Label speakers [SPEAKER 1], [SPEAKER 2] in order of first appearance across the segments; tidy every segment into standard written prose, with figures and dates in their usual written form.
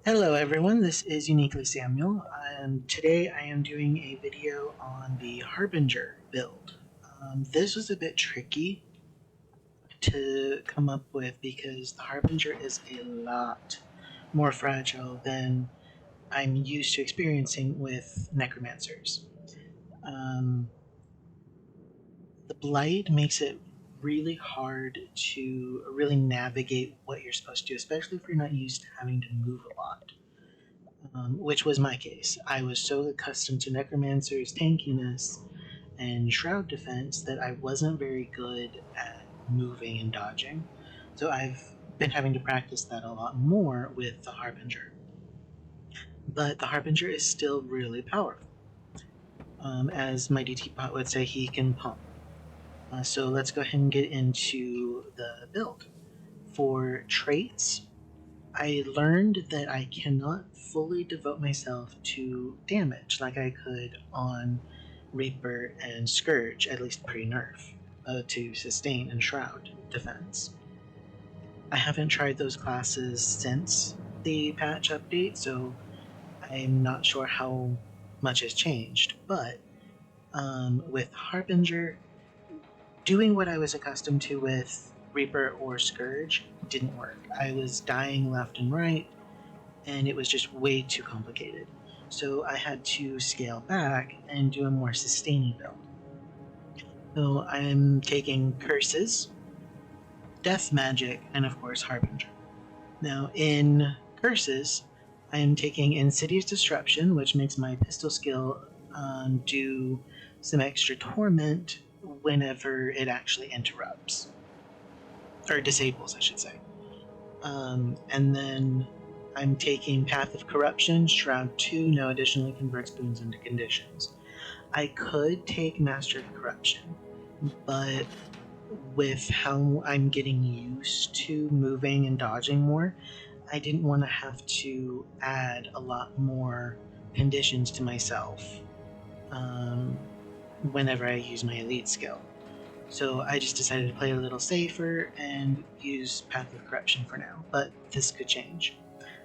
[SPEAKER 1] Hello everyone, this is Uniquely Samuel, and today I am doing a video on the Harbinger build. This was a bit tricky to come up with because the Harbinger is a lot more fragile than I'm used to experiencing with Necromancers. Um, the Blight makes it really hard to really navigate what you're supposed to do, especially if you're not used to having to move a lot. Which was my case. I was so accustomed to Necromancer's tankiness and Shroud defense that I wasn't very good at moving and dodging. So I've been having to practice that a lot more with the Harbinger. But the Harbinger is still really powerful. As my DT bot would say, he can pump. So let's go ahead and get into the build. For traits, I learned that I cannot fully devote myself to damage like I could on Reaper and Scourge, at least pre-nerf, to sustain and Shroud defense. I haven't tried those classes since the patch update, so I'm not sure how much has changed, but with Harbinger, doing what I was accustomed to with Reaper or Scourge didn't work. I was dying left and right, and it was just way too complicated. So I had to scale back and do a more sustaining build. So I'm taking Curses, Death Magic, and of course Harbinger. Now in Curses, I am taking Insidious Disruption, which makes my pistol skill do some extra torment whenever it actually interrupts. Or disables, I should say. And then I'm taking Path of Corruption, Shroud 2 now additionally converts boons into conditions. I could take Master of Corruption, but with how I'm getting used to moving and dodging more, I didn't want to have to add a lot more conditions to myself whenever I use my elite skill. So I just decided to play a little safer and use Path of Corruption for now, but this could change.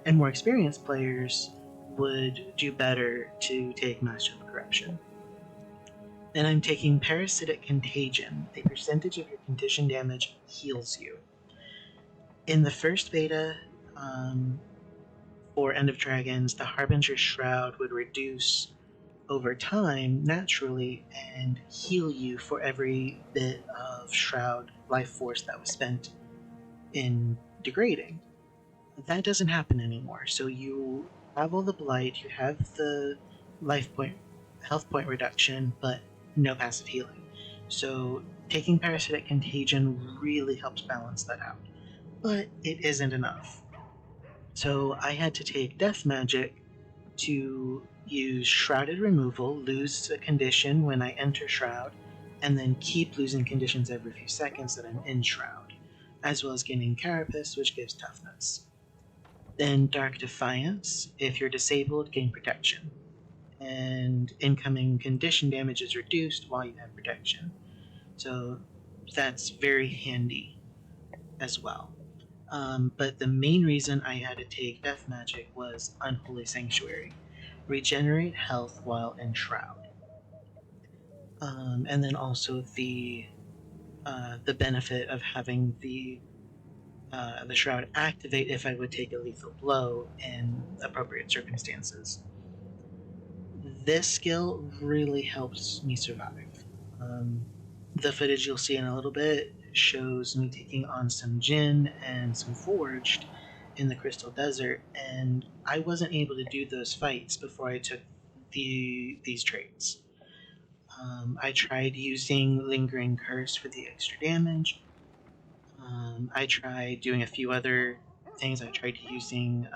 [SPEAKER 1] And more experienced players would do better to take Master of Corruption. Then I'm taking Parasitic Contagion. A percentage of your condition damage heals you. In the first beta, for End of Dragons, the Harbinger Shroud would reduce over time naturally and heal you for every bit of Shroud life force that was spent in degrading. That doesn't happen anymore. So you have all the blight, you have the life point, health point reduction, but no passive healing. So taking Parasitic Contagion really helps balance that out. But it isn't enough. So I had to take Death Magic to use Shrouded Removal, lose a condition when I enter Shroud, and then keep losing conditions every few seconds that I'm in Shroud, as well as gaining Carapace, which gives toughness. Then Dark Defiance, if you're disabled, gain protection. And incoming condition damage is reduced while you have protection. So that's very handy as well. But the main reason I had to take Death Magic was Unholy Sanctuary. Regenerate health while in Shroud. And then also the benefit of having the Shroud activate if I would take a lethal blow in appropriate circumstances. This skill really helps me survive. The footage you'll see in a little bit shows me taking on some Jinn and some Forged in the Crystal Desert, and I wasn't able to do those fights before I took these traits. I tried using Lingering Curse for the extra damage. I tried doing a few other things. I tried using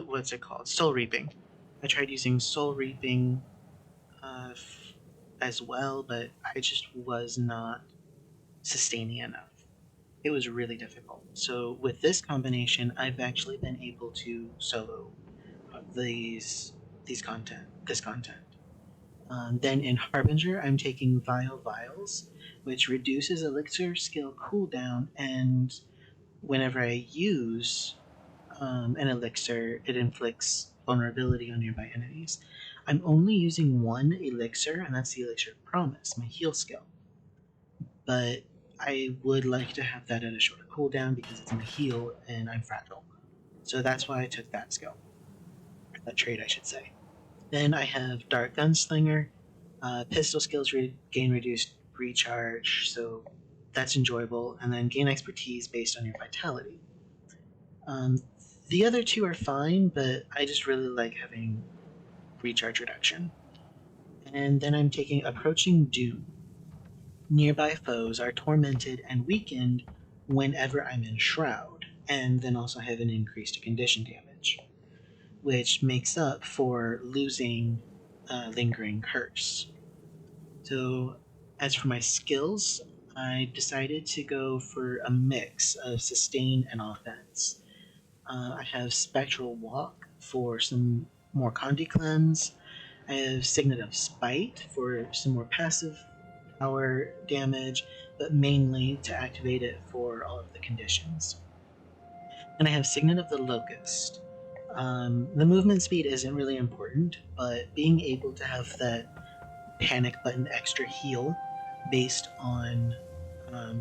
[SPEAKER 1] what's it called? Soul Reaping. I tried using Soul Reaping uh, as well, but I just was not sustaining enough. It was really difficult. So with this combination, I've actually been able to solo this content. Then in Harbinger, I'm taking Vile Vials, which reduces Elixir skill cooldown and whenever I use an elixir, it inflicts vulnerability on nearby enemies. I'm only using one elixir, and that's the Elixir of Promise, my heal skill. But I would like to have that at a shorter cooldown because it's my heal and I'm fragile. So that's why I took that skill. That trait, I should say. Then I have Dark Gunslinger. Pistol skills gain reduced recharge, so that's enjoyable. And then gain expertise based on your vitality. The other two are fine, but I just really like having recharge reduction. And then I'm taking Approaching Doom. Nearby foes are tormented and weakened whenever I'm in Shroud, and then also have an increase to condition damage, which makes up for losing Lingering Curse. So, as for my skills, I decided to go for a mix of sustain and offense. I have Spectral Walk for some more Condi cleanse. I have Signet of Spite for some more passive power damage, but mainly to activate it for all of the conditions. And I have Signet of the Locust. The movement speed isn't really important, but being able to have that panic button extra heal based on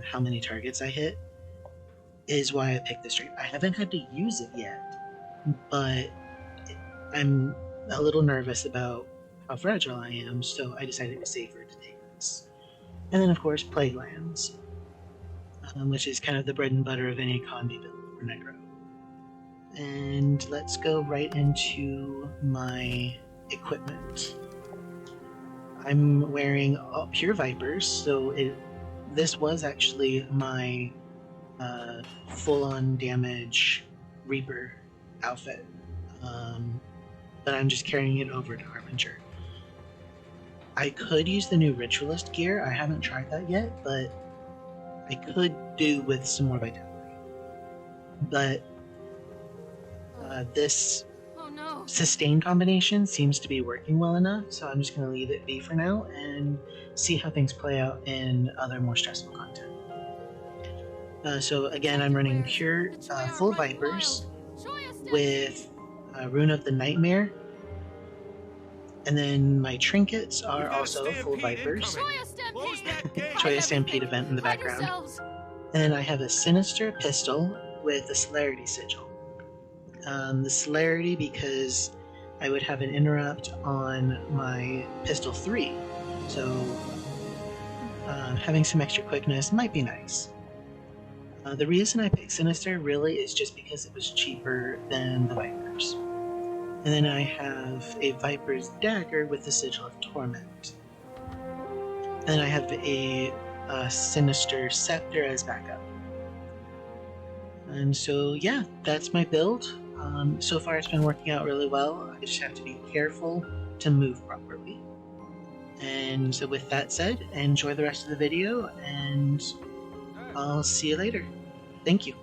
[SPEAKER 1] how many targets I hit is why I picked this trait. I haven't had to use it yet, but I'm a little nervous about how fragile I am, so I decided it was safer to take this. And then, of course, Plague Lands, which is kind of the bread and butter of any Condi build for Necro. And let's go right into my equipment. I'm wearing Pure Vipers, so this was actually my full-on damage Reaper outfit, but I'm just carrying it over to Harbinger. I could use the new Ritualist gear. I haven't tried that yet, but I could do with some more vitality. But this sustain combination seems to be working well enough, so I'm just going to leave it be for now and see how things play out in other more stressful content. So again, I'm running pure full Vipers with Rune of the Nightmare, and then my trinkets are also full Vipers. Choya Stampede event in the background. And then I have a Sinister pistol with a Celerity sigil. The Celerity because I would have an interrupt on my pistol 3, so having some extra quickness might be nice. The reason I picked Sinister really is just because it was cheaper than the Vipers. And then I have a Viper's Dagger with the Sigil of Torment. And then I have a Sinister Scepter as backup. And so yeah, that's my build. So far it's been working out really well. I just have to be careful to move properly. And so with that said, enjoy the rest of the video, and I'll see you later. Thank you.